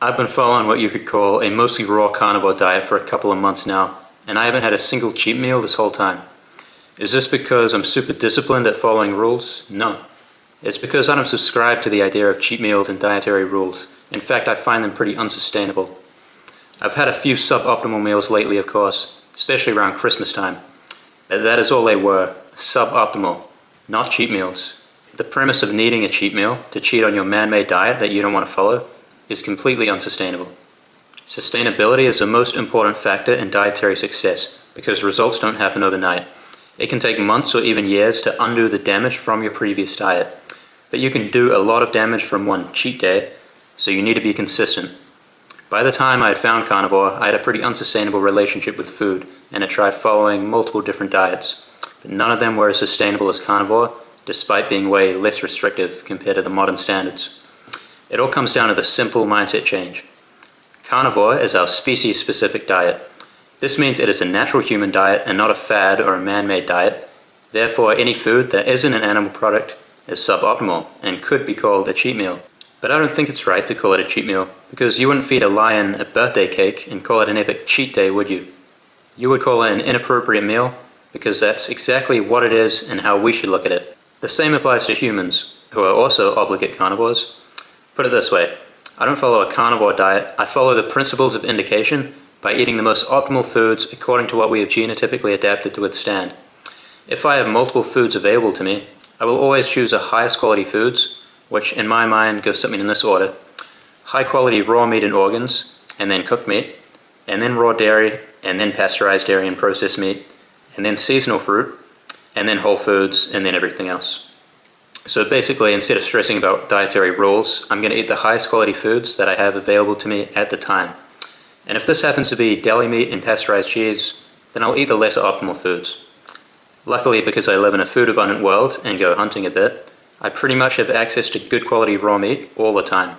I've been following what you could call a mostly raw carnivore diet for a couple of months now, and I haven't had a single cheat meal this whole time. Is this because I'm super disciplined at following rules? No. It's because I don't subscribe to the idea of cheat meals and dietary rules. In fact, I find them pretty unsustainable. I've had a few suboptimal meals lately, of course, especially around Christmas time. But that is all they were, suboptimal, not cheat meals. The premise of needing a cheat meal to cheat on your man-made diet that you don't want to follow is completely unsustainable. Sustainability is the most important factor in dietary success because results don't happen overnight. It can take months or even years to undo the damage from your previous diet. But you can do a lot of damage from one cheat day, so you need to be consistent. By the time I had found carnivore, I had a pretty unsustainable relationship with food, and I tried following multiple different diets. But none of them were as sustainable as carnivore, despite being way less restrictive compared to the modern standards. It all comes down to the simple mindset change. Carnivore is our species-specific diet. This means it is a natural human diet and not a fad or a man-made diet. Therefore, any food that isn't an animal product is suboptimal and could be called a cheat meal. But I don't think it's right to call it a cheat meal, because you wouldn't feed a lion a birthday cake and call it an epic cheat day, would you? You would call it an inappropriate meal, because that's exactly what it is and how we should look at it. The same applies to humans, who are also obligate carnivores. Put it this way, I don't follow a carnivore diet, I follow the principles of indication by eating the most optimal foods according to what we have genotypically adapted to withstand. If I have multiple foods available to me, I will always choose the highest quality foods, which in my mind goes something in this order: high quality raw meat and organs, and then cooked meat, and then raw dairy, and then pasteurized dairy and processed meat, and then seasonal fruit, and then whole foods, and then everything else. So basically, instead of stressing about dietary rules, I'm going to eat the highest quality foods that I have available to me at the time. And if this happens to be deli meat and pasteurized cheese, then I'll eat the lesser optimal foods. Luckily, because I live in a food abundant world and go hunting a bit, I pretty much have access to good quality raw meat all the time.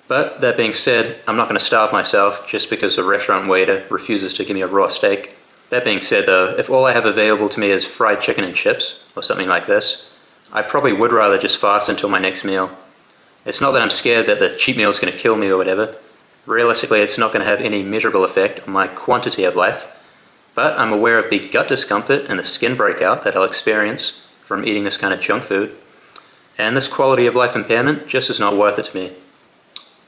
But that being said, I'm not going to starve myself just because the restaurant waiter refuses to give me a raw steak. That being said though, if all I have available to me is fried chicken and chips, or something like this, I probably would rather just fast until my next meal. It's not that I'm scared that the cheat meal is going to kill me or whatever. Realistically, it's not going to have any measurable effect on my quantity of life, but I'm aware of the gut discomfort and the skin breakout that I'll experience from eating this kind of junk food, and this quality of life impairment just is not worth it to me.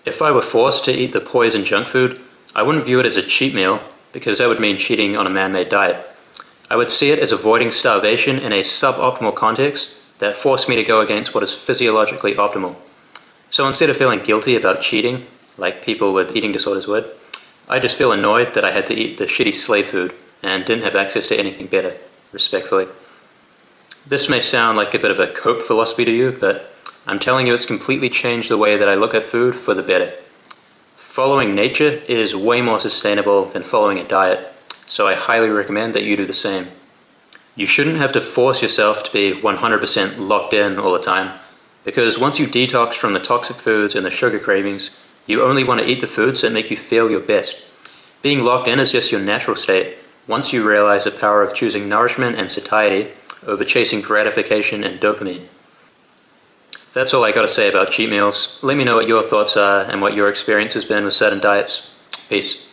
If I were forced to eat the poison junk food, I wouldn't view it as a cheat meal, because that would mean cheating on a man-made diet. I would see it as avoiding starvation in a suboptimal context that forced me to go against what is physiologically optimal. So instead of feeling guilty about cheating, like people with eating disorders would, I just feel annoyed that I had to eat the shitty slave food and didn't have access to anything better, respectfully. This may sound like a bit of a cope philosophy to you, but I'm telling you it's completely changed the way that I look at food for the better. Following nature is way more sustainable than following a diet, so I highly recommend that you do the same. You shouldn't have to force yourself to be 100% locked in all the time, because once you detox from the toxic foods and the sugar cravings, you only want to eat the foods that make you feel your best. Being locked in is just your natural state, once you realize the power of choosing nourishment and satiety over chasing gratification and dopamine. That's all I got to say about cheat meals. Let me know what your thoughts are and what your experience has been with certain diets. Peace.